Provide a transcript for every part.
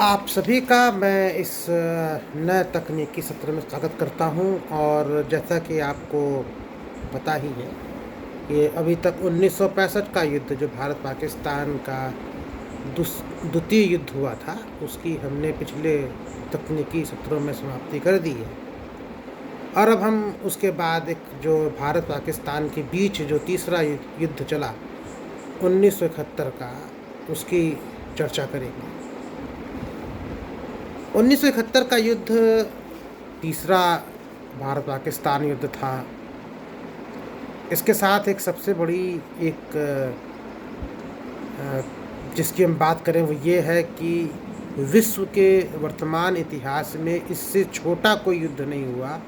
आप सभी का मैं इस नए तकनीकी सत्र में स्वागत करता हूं। और जैसा कि आपको पता ही है कि अभी तक 1965 का युद्ध जो भारत पाकिस्तान का द्वितीय युद्ध हुआ था, उसकी हमने पिछले तकनीकी सत्रों में समाप्ति कर दी है। और अब हम उसके बाद एक जो भारत पाकिस्तान के बीच जो तीसरा युद्ध चला 1971 का, उसकी चर्चा करेंगे। 1971 का युद्ध तीसरा भारत पाकिस्तान युद्ध था। इसके साथ एक सबसे बड़ी एक जिसकी हम बात करें वो ये है कि विश्व के वर्तमान इतिहास में इससे छोटा कोई युद्ध नहीं हुआ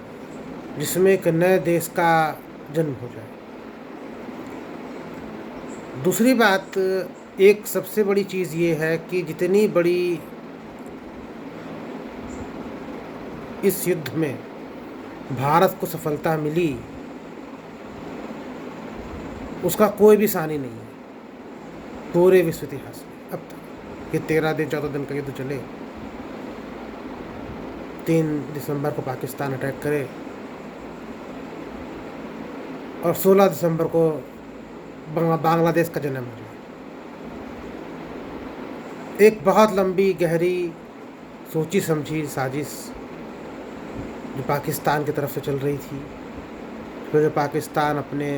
जिसमें एक नए देश का जन्म हो जाए। दूसरी बात, एक सबसे बड़ी चीज़ ये है कि जितनी बड़ी इस युद्ध में भारत को सफलता मिली उसका कोई भी सानी नहीं है पूरे विश्व इतिहास में अब तक। ये 13 दिन 14 दिन का युद्ध चले, 3 दिसंबर को पाकिस्तान अटैक करे और 16 दिसंबर को बांग्लादेश का जन्म हो जाए। एक बहुत लंबी गहरी सोची समझी साजिश जो पाकिस्तान की तरफ से चल रही थी, जो पाकिस्तान अपने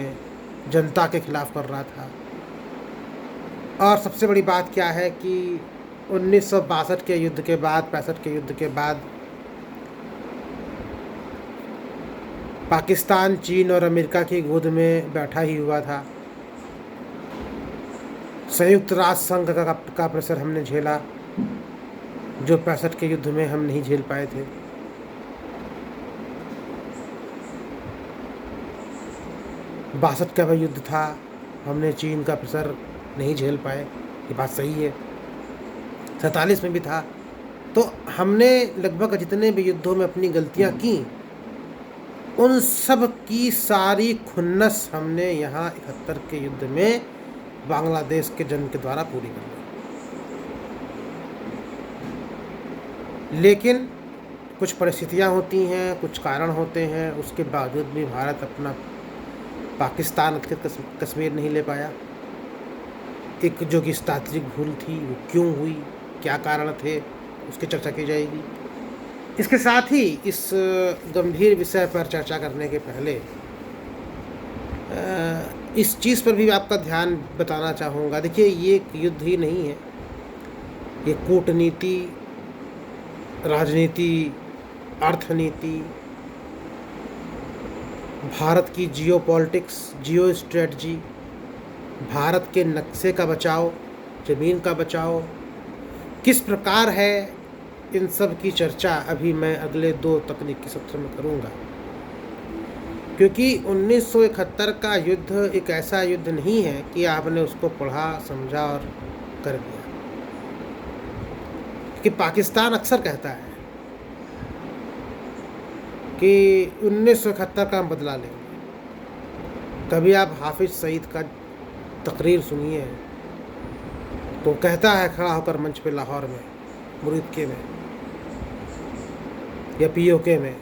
जनता के खिलाफ कर रहा था। और सबसे बड़ी बात क्या है कि 1962 के युद्ध के बाद, 65 के युद्ध के बाद पाकिस्तान चीन और अमेरिका की गोद में बैठा ही हुआ था। संयुक्त राष्ट्र संघ का प्रेशर हमने झेला जो 65 के युद्ध में हम नहीं झेल पाए थे। बासठ का भी युद्ध था, हमने चीन का प्रेशर नहीं झेल पाए, ये बात सही है। 47 में भी था। तो हमने लगभग जितने भी युद्धों में अपनी गलतियां की उन सब की सारी खुन्नस हमने यहाँ 71 के युद्ध में बांग्लादेश के जंग के द्वारा पूरी कर ली। लेकिन कुछ परिस्थितियाँ होती हैं, कुछ कारण होते हैं, उसके बावजूद भी भारत अपना पाकिस्तान कश्मीर नहीं ले पाया। एक जो कि तात्विक भूल थी वो क्यों हुई, क्या कारण थे, उसकी चर्चा की जाएगी। इसके साथ ही इस गंभीर विषय पर चर्चा करने के पहले इस चीज़ पर भी आपका ध्यान बताना चाहूँगा। देखिए, ये एक युद्ध ही नहीं है, ये कूटनीति, राजनीति, अर्थनीति, भारत की जियो पॉलिटिक्स, जियो स्ट्रेटजी, भारत के नक्शे का बचाव, ज़मीन का बचाव किस प्रकार है, इन सब की चर्चा अभी मैं अगले 2 तकनीकी सत्र में करूँगा। क्योंकि 1971 का युद्ध एक ऐसा युद्ध नहीं है कि आपने उसको पढ़ा, समझा और कर दिया। कि पाकिस्तान अक्सर कहता है कि 1971 का हम बदला लेंगे। कभी आप हाफिज सईद का तकरीर सुनिए तो कहता है खड़ा होकर मंच पे लाहौर में, मुरीदके में या पीओके में,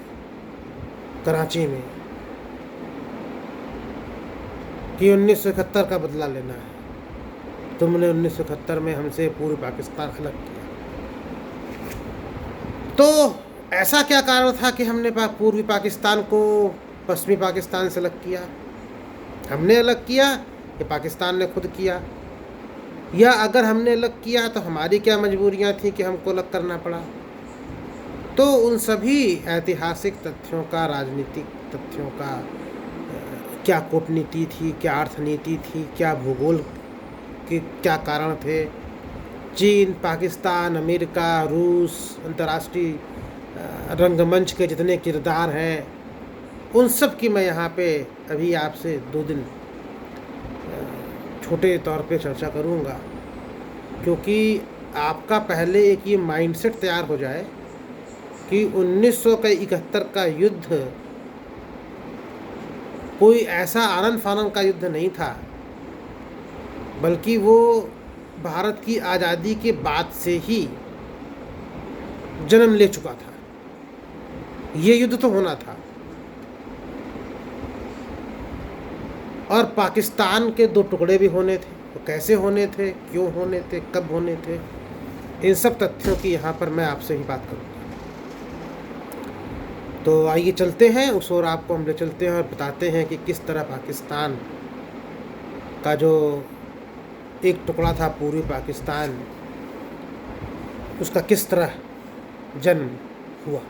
कराची में, कि 1971 का बदला लेना है। तुमने 1971 में हमसे पूर्वी पाकिस्तान अलग किया। तो ऐसा क्या कारण था कि हमने पूर्वी पाकिस्तान को पश्चिमी पाकिस्तान से अलग किया? हमने अलग किया या पाकिस्तान ने खुद किया? या अगर हमने अलग किया तो हमारी क्या मजबूरियां थी कि हमको अलग करना पड़ा? तो उन सभी ऐतिहासिक तथ्यों का, राजनीतिक तथ्यों का, क्या कूटनीति थी, क्या अर्थनीति थी, क्या भूगोल के क्या कारण थे, चीन, पाकिस्तान, अमेरिका, रूस, अंतर्राष्ट्रीय रंगमंच के जितने किरदार हैं, उन सब की मैं यहाँ पे अभी आपसे 2 दिन छोटे तौर पे चर्चा करूँगा। क्योंकि आपका पहले एक ये माइंडसेट तैयार हो जाए कि 1971 का युद्ध कोई ऐसा आनन फानन का युद्ध नहीं था, बल्कि वो भारत की आज़ादी के बाद से ही जन्म ले चुका था। ये युद्ध तो होना था। और पाकिस्तान के दो टुकड़े भी होने थे। तो कैसे होने थे, क्यों होने थे, कब होने थे, इन सब तथ्यों की यहाँ पर मैं आपसे ही बात करूँगा। तो आइए चलते हैं उस ओर, आपको हम ले चलते हैं और बताते हैं कि किस तरह पाकिस्तान का जो एक टुकड़ा था पूर्वी पाकिस्तान, उसका किस तरह जन्म हुआ।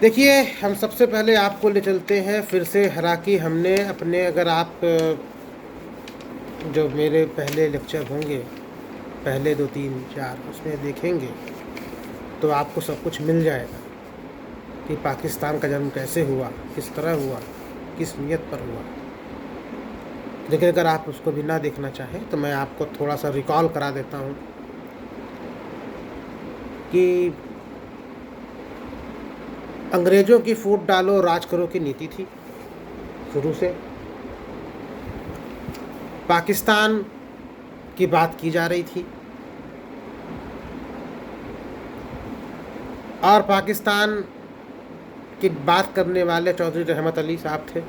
देखिए, हम सबसे पहले आपको ले चलते हैं फिर से, हालांकि हमने अपने, अगर आप जो मेरे पहले लेक्चर होंगे, पहले 2 3 4, उसमें देखेंगे तो आपको सब कुछ मिल जाएगा कि पाकिस्तान का जन्म कैसे हुआ, किस तरह हुआ, किस नियत पर हुआ। लेकिन अगर आप उसको भी ना देखना चाहें तो मैं आपको थोड़ा सा रिकॉल करा देता हूँ कि अंग्रेज़ों की फूट डालो राज करो की नीति थी शुरू से। पाकिस्तान की बात की जा रही थी और पाकिस्तान की बात करने वाले चौधरी रहमत अली साहब थे।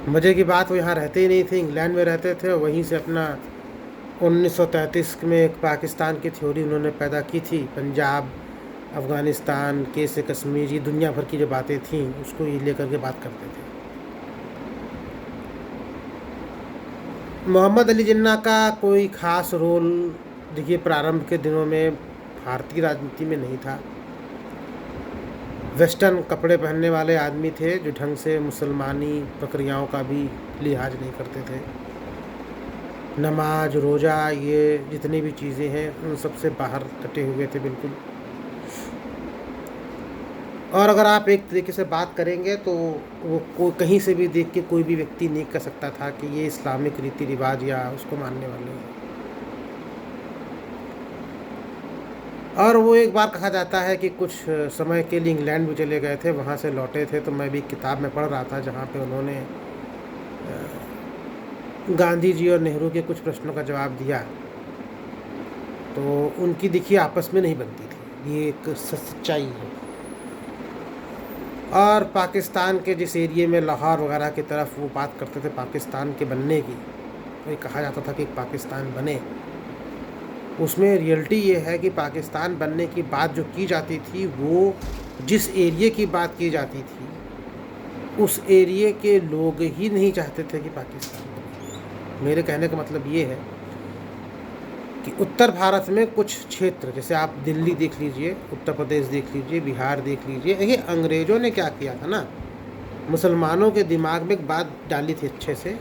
मज़े की बात, वो यहाँ रहते ही नहीं थे, इंग्लैंड में रहते थे। वहीं से अपना 1933 में एक पाकिस्तान की थ्योरी उन्होंने पैदा की थी। पंजाब, अफ़गानिस्तान, कैसे कश्मीर, ये दुनिया भर की जो बातें थीं उसको ये लेकर के बात करते थे। मोहम्मद अली जिन्ना का कोई ख़ास रोल देखिए प्रारंभ के दिनों में भारतीय राजनीति में नहीं था। वेस्टर्न कपड़े पहनने वाले आदमी थे जो ढंग से मुसलमानी प्रक्रियाओं का भी लिहाज नहीं करते थे। नमाज, रोज़ा, ये जितनी भी चीज़ें हैं उन सब से बाहर कटे हुए थे बिल्कुल। और अगर आप एक तरीके से बात करेंगे तो वो कहीं से भी देख के कोई भी व्यक्ति नहीं कह सकता था कि ये इस्लामिक रीति रिवाज या उसको मानने वाले हैं। और वो एक बार कहा जाता है कि कुछ समय के लिए इंग्लैंड भी चले गए थे, वहाँ से लौटे थे। तो मैं भी किताब में पढ़ रहा था जहाँ पे उन्होंने गांधी जी और नेहरू के कुछ प्रश्नों का जवाब दिया। तो उनकी देखिए आपस में नहीं बनती थी, ये एक सच्चाई है। और पाकिस्तान के जिस एरिए में लाहौर वगैरह की तरफ वो बात करते थे पाकिस्तान के बनने की, तो ये कहा जाता था कि पाकिस्तान बने, उसमें रियलिटी ये है कि पाकिस्तान बनने की बात जो की जाती थी वो जिस एरिए की बात की जाती थी उस एरिए के लोग ही नहीं चाहते थे कि पाकिस्तान बने। मेरे कहने का मतलब ये है कि उत्तर भारत में कुछ क्षेत्र, जैसे आप दिल्ली देख लीजिए, उत्तर प्रदेश देख लीजिए, बिहार देख लीजिए, ये अंग्रेज़ों ने क्या किया था ना, मुसलमानों के दिमाग में एक बात डाली थी अच्छे से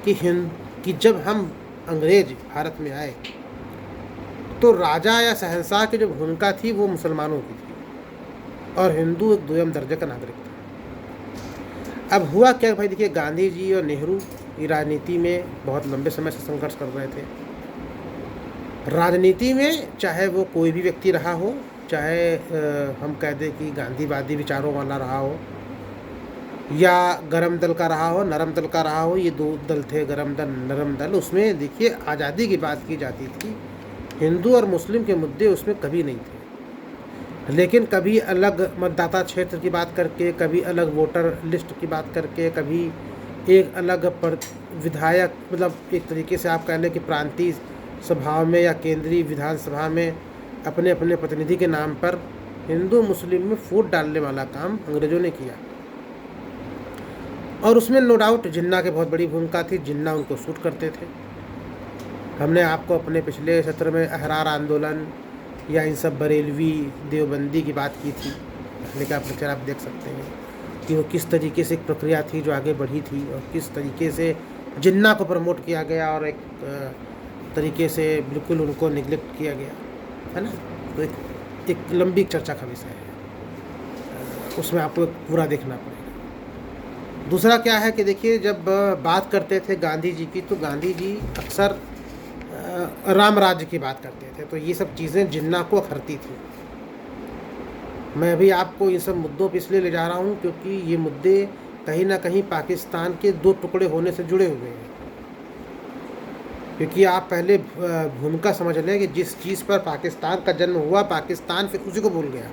कि जब हम अंग्रेज भारत में आए तो राजा या शहंशाह की जो भूमिका थी वो मुसलमानों की थी और हिंदू एक दोयम दर्जे का नागरिक था। अब हुआ क्या भाई, देखिए गांधी जी और नेहरू ये राजनीति में बहुत लंबे समय से संघर्ष कर रहे थे। राजनीति में चाहे वो कोई भी व्यक्ति रहा हो, चाहे हम कह दें कि गांधीवादी विचारों वाला रहा हो या गरम दल का रहा हो, नरम दल का रहा हो, ये दो दल थे, गरम दल, नरम दल। उसमें देखिए आज़ादी की बात की जाती थी, हिंदू और मुस्लिम के मुद्दे उसमें कभी नहीं थे। लेकिन कभी अलग मतदाता क्षेत्र की बात करके, कभी अलग वोटर लिस्ट की बात करके, कभी एक अलग विधायक, मतलब एक तरीके से आप कह लें कि प्रांतीय सभाओं में या केंद्रीय विधानसभा में अपने अपने प्रतिनिधि के नाम पर हिंदू मुस्लिम में फूट डालने वाला काम अंग्रेज़ों ने किया। और उसमें नो डाउट जिन्ना की बहुत बड़ी भूमिका थी, जिन्ना उनको सूट करते थे। हमने आपको अपने पिछले सत्र में अहरार आंदोलन या इन सब बरेलवी देवबंदी की बात की थी, पहले का लेक्चर आप देख सकते हैं कि वो किस तरीके से एक प्रक्रिया थी जो आगे बढ़ी थी और किस तरीके से जिन्ना को प्रमोट किया गया और एक तरीके से बिल्कुल उनको निगलेक्ट किया गया, है ना। तो एक लंबी चर्चा का विषय है, उसमें आपको पूरा देखना पड़ेगा। दूसरा क्या है कि देखिए जब बात करते थे गांधी जी की, तो गांधी जी अक्सर राम राज्य की बात करते थे। तो ये सब चीज़ें जिन्ना को अखरती थी। मैं भी आपको इन सब मुद्दों पर इसलिए ले जा रहा हूँ क्योंकि ये मुद्दे कहीं ना कहीं पाकिस्तान के दो टुकड़े होने से जुड़े हुए हैं। क्योंकि आप पहले भूमिका समझ लें कि जिस चीज़ पर पाकिस्तान का जन्म हुआ, पाकिस्तान फिर उसी को भूल गया।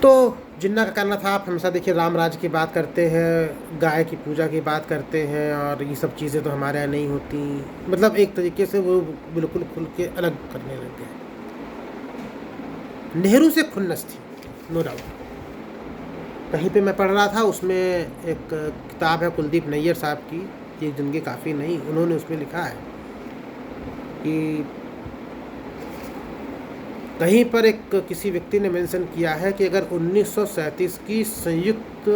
तो जिन्ना का कहना था, आप हमेशा देखिए राम राज्य की बात करते हैं, गाय की पूजा की बात करते हैं, और ये सब चीज़ें तो हमारे यहाँ नहीं होती। मतलब एक तरीके से वो बिल्कुल खुल के अलग करने लग गए। नेहरू से खुन्नस थी, नो डाउट। कहीं पे मैं पढ़ रहा था, उसमें एक किताब है कुलदीप नैयर साहब की, ये जिंदगी काफ़ी नहीं, उन्होंने उसमें लिखा है कि कहीं पर एक किसी व्यक्ति ने मेंशन किया है कि अगर 1937 की संयुक्त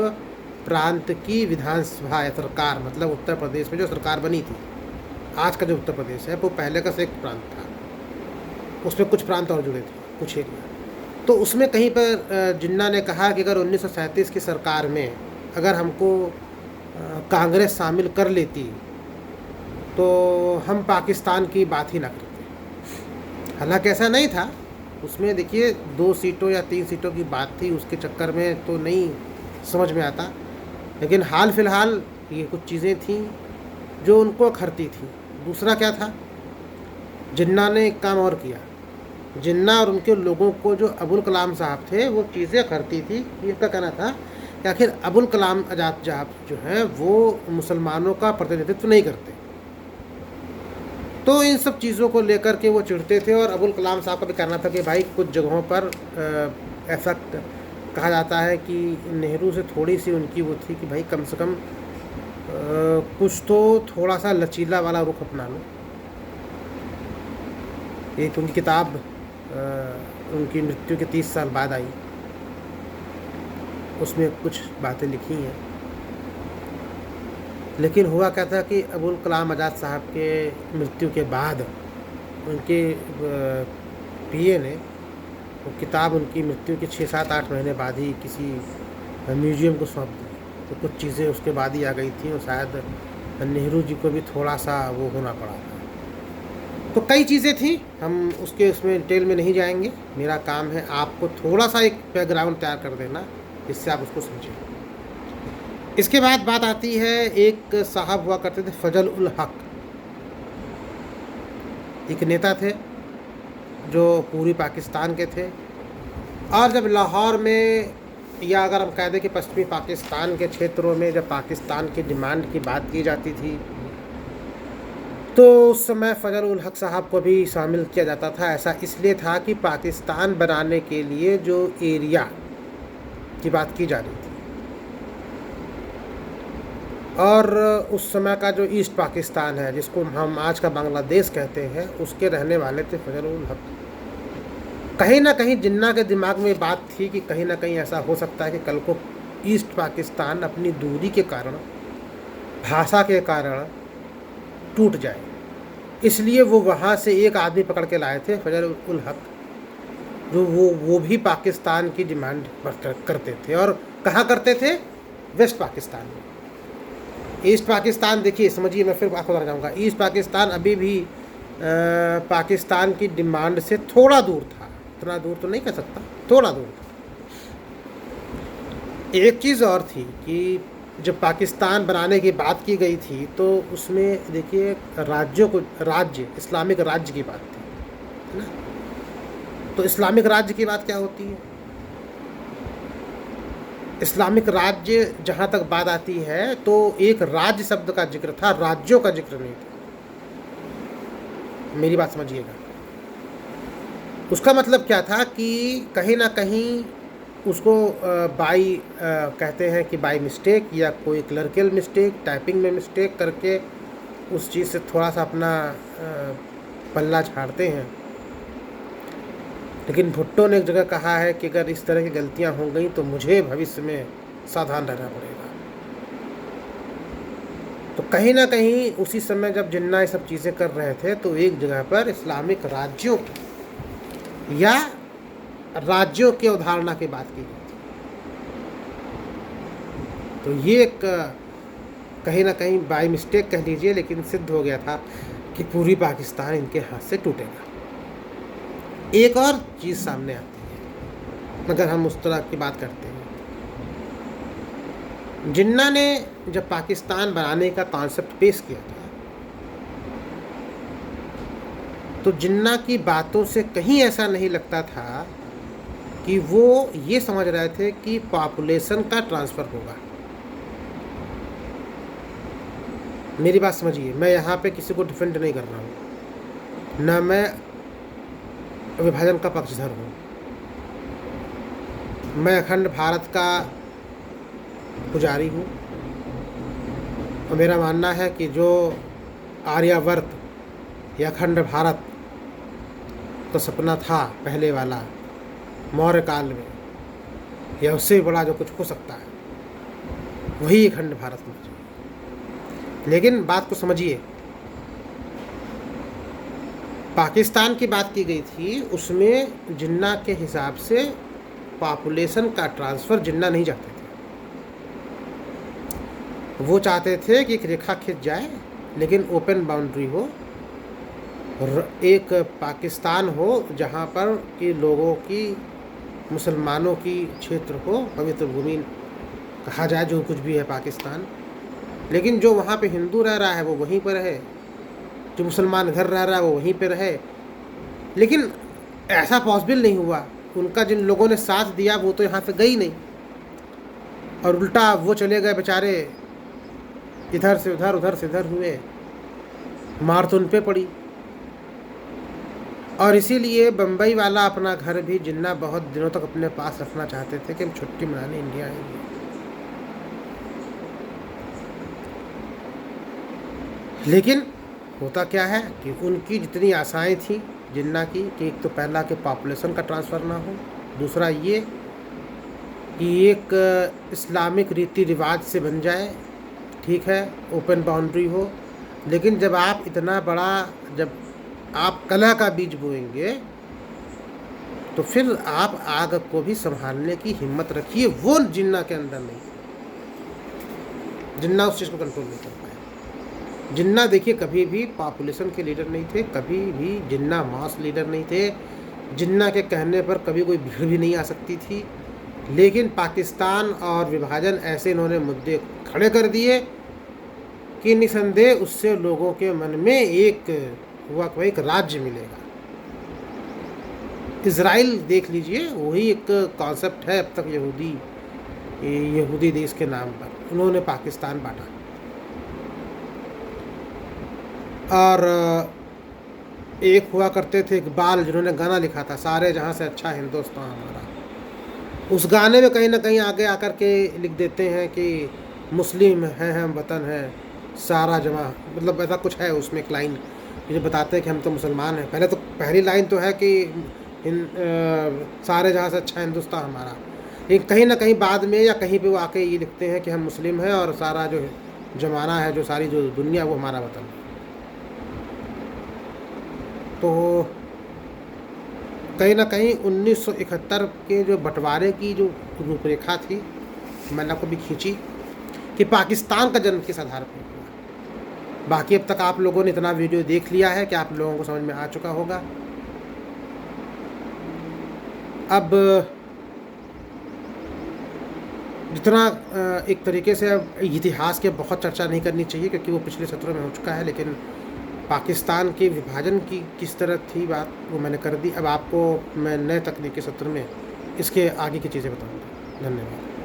प्रांत की विधानसभा या सरकार, मतलब उत्तर प्रदेश में जो सरकार बनी थी, आज का जो उत्तर प्रदेश है वो पहले का संयुक्त प्रांत था, उसमें कुछ प्रांत और जुड़े थे, कुछ एरिया। तो उसमें कहीं पर जिन्ना ने कहा कि अगर 1937 की सरकार में अगर हमको कांग्रेस शामिल कर लेती तो हम पाकिस्तान की बात ही ना करते। हालांकि ऐसा नहीं था, उसमें देखिए 2 सीटों या 3 सीटों की बात थी, उसके चक्कर में तो नहीं समझ में आता। लेकिन हाल फिलहाल ये कुछ चीज़ें थीं जो उनको अखरती थी। दूसरा क्या था, जिन्ना ने एक काम और किया। जिन्ना और उनके लोगों को जो अबुल कलाम साहब थे वो चीज़ें अखरती थी। ये इनका कहना था कि आखिर अबुल कलाम आज़ाद साहब जो हैं वो मुसलमानों का प्रतिनिधित्व नहीं करते। तो इन सब चीज़ों को लेकर के वो चिढ़ते थे। और अबुल कलाम साहब का भी कहना था कि भाई कुछ जगहों पर ऐसा कहा जाता है कि नेहरू से थोड़ी सी उनकी वो थी कि भाई कम से कम कुछ तो थोड़ा सा लचीला वाला रुख अपना लो। एक उनकी किताब उनकी मृत्यु के 30 साल बाद आई, उसमें कुछ बातें लिखी हैं। लेकिन हुआ क्या था कि अबुल कलाम आज़ाद साहब के मृत्यु के बाद उनके पीए ने वो किताब उनकी मृत्यु के 6, 7, 8 महीने बाद ही किसी म्यूजियम को सौंप दी। तो कुछ चीज़ें उसके बाद ही आ गई थी और शायद नेहरू जी को भी थोड़ा सा वो होना पड़ा था। तो कई चीज़ें थी, हम उसमें डिटेल में नहीं जाएंगे। मेरा काम है आपको थोड़ा सा एक बैकग्राउंड तैयार कर देना जिससे आप उसको समझें। इसके बाद बात आती है, एक साहब हुआ करते थे फजल उल हक, एक नेता थे जो पूर्वी पाकिस्तान के थे। और जब लाहौर में, या अगर हम कह दें कि पश्चिमी पाकिस्तान के क्षेत्रों में जब पाकिस्तान की डिमांड की बात की जाती थी तो उस समय फजल उल हक साहब को भी शामिल किया जाता था। ऐसा इसलिए था कि पाकिस्तान बनाने के लिए जो एरिया की बात की जा रही थी, और उस समय का जो ईस्ट पाकिस्तान है जिसको हम आज का बांग्लादेश कहते हैं, उसके रहने वाले थे फजल उल हक। कहीं ना कहीं जिन्ना के दिमाग में बात थी कि कहीं ना कहीं ऐसा हो सकता है कि कल को ईस्ट पाकिस्तान अपनी दूरी के कारण, भाषा के कारण टूट जाए। इसलिए वो वहाँ से एक आदमी पकड़ के लाए थे, फजल उल हक, जो वो भी पाकिस्तान की डिमांड करते थे। और कहाँ करते थे? वेस्ट पाकिस्तान में। ईस्ट पाकिस्तान देखिए, समझिए, मैं फिर आपको बताना चाहूँगा, ईस्ट पाकिस्तान अभी भी पाकिस्तान की डिमांड से थोड़ा दूर था। इतना दूर तो नहीं कह सकता, थोड़ा दूर था। एक चीज़ और थी कि जब पाकिस्तान बनाने की बात की गई थी तो उसमें देखिए राज्य इस्लामिक राज्य की बात थी, है ना। तो इस्लामिक राज्य की बात क्या होती है? इस्लामिक राज्य जहाँ तक बात आती है तो एक राज्य शब्द का जिक्र था, राज्यों का जिक्र नहीं था। मेरी बात समझिएगा। उसका मतलब क्या था कि कहीं ना कहीं उसको कहते हैं कि बाई मिस्टेक या कोई क्लर्कल मिस्टेक, टाइपिंग में मिस्टेक करके उस चीज़ से थोड़ा सा अपना पल्ला झाड़ते हैं। लेकिन भुट्टो ने एक जगह कहा है कि अगर इस तरह की गलतियां हो गई तो मुझे भविष्य में सावधान रहना पड़ेगा। तो कहीं ना कहीं उसी समय जब जिन्ना ये सब चीज़ें कर रहे थे तो एक जगह पर इस्लामिक राज्यों या राज्यों की अवधारणा की बात की गई थी। तो ये एक कहीं ना कहीं बाई मिस्टेक कह लीजिए, लेकिन सिद्ध हो गया था कि पूरी पाकिस्तान इनके हाथ से टूटेगा। एक और चीज़ सामने आती है अगर हम उस तरह की बात करते हैं। जिन्ना ने जब पाकिस्तान बनाने का कॉन्सेप्ट पेश किया था तो जिन्ना की बातों से कहीं ऐसा नहीं लगता था कि वो ये समझ रहे थे कि पॉपुलेशन का ट्रांसफ़र होगा। मेरी बात समझिए, मैं यहाँ पे किसी को डिफेंड नहीं कर रहा हूँ, न मैं विभाजन का पक्षधर हूँ। मैं अखंड भारत का पुजारी हूँ और मेरा मानना है कि जो आर्यावर्त या अखंड भारत का सपना था पहले वाला मौर्य काल में, या उससे बड़ा जो कुछ हो सकता है, वही अखंड भारत में। लेकिन बात को समझिए, पाकिस्तान की बात की गई थी, उसमें जिन्ना के हिसाब से पॉपुलेशन का ट्रांसफ़र जिन्ना नहीं चाहते थे। वो चाहते थे कि एक रेखा खिंच जाए लेकिन ओपन बाउंड्री हो, एक पाकिस्तान हो जहाँ पर कि लोगों की, मुसलमानों की क्षेत्र हो, पवित्र भूमि कहा जाए जो कुछ भी है पाकिस्तान, लेकिन जो वहाँ पे हिंदू रह रहा है वो वहीं पर रहे, जो मुसलमान घर रह रहा है वो वहीं पे रहे। लेकिन ऐसा पॉसिबल नहीं हुआ। उनका जिन लोगों ने साथ दिया वो तो यहाँ से गई नहीं, और उल्टा वो चले गए बेचारे, इधर से उधर उधर से इधर हुए, मार तो उन पे पड़ी। और इसीलिए बम्बई वाला अपना घर भी जिन्ना बहुत दिनों तक अपने पास रखना चाहते थे कि हम छुट्टी मनाने इंडिया आएंगे। लेकिन होता क्या है कि उनकी जितनी आशाएं थी जिन्ना की, कि एक तो पहला कि पॉपुलेशन का ट्रांसफ़र ना हो, दूसरा ये कि एक इस्लामिक रीति रिवाज से बन जाए, ठीक है, ओपन बाउंड्री हो। लेकिन जब आप इतना बड़ा, जब आप कलह का बीज बोएंगे तो फिर आप आग को भी संभालने की हिम्मत रखिए। वो जिन्ना के अंदर नहीं, जिन्ना उस चीज़ को कंट्रोल नहीं कर पाया। जिन्ना देखिए कभी भी पॉपुलेशन के लीडर नहीं थे, कभी भी जिन्ना मास लीडर नहीं थे, जिन्ना के कहने पर कभी कोई भीड़ भी नहीं आ सकती थी। लेकिन पाकिस्तान और विभाजन ऐसे इन्होंने मुद्दे खड़े कर दिए कि निसंदेह उससे लोगों के मन में एक हुआ कि एक राज्य मिलेगा। इज़राइल देख लीजिए, वही एक कॉन्सेप्ट है अब तक यहूदी देश के नाम पर उन्होंने पाकिस्तान बांटा। और एक हुआ करते थे इकबाल, जिन्होंने गाना लिखा था सारे जहाँ से अच्छा हिंदुस्तान हमारा, उस गाने में कहीं ना कहीं आगे आकर के लिख देते हैं कि मुस्लिम हैं हम, वतन है सारा जमा, मतलब ऐसा कुछ है उसमें एक लाइन जो बताते हैं कि हम तो मुसलमान हैं। पहले तो पहली लाइन तो है कि सारे जहाँ से अच्छा हिंदुस्तान हमारा, लेकिन कहीं ना कहीं बाद में या कहीं पे वो आके ये लिखते हैं कि हम मुस्लिम हैं और सारा जो जमाना है, जो सारी जो दुनिया, वो हमारा वतन है। तो कहीं ना कहीं 1971 के जो बंटवारे की जो रूपरेखा थी, मैंने आपको भी खींची कि पाकिस्तान का जन्म किस आधार पर हुआ। बाकी अब तक आप लोगों ने इतना वीडियो देख लिया है कि आप लोगों को समझ में आ चुका होगा। अब जितना एक तरीके से इतिहास के बहुत चर्चा नहीं करनी चाहिए क्योंकि वो पिछले सत्रों में हो चुका है, लेकिन पाकिस्तान के विभाजन की किस तरह थी बात, वो मैंने कर दी। अब आपको मैं नए तकनीकी सत्र में इसके आगे की चीज़ें बताऊंगा। धन्यवाद।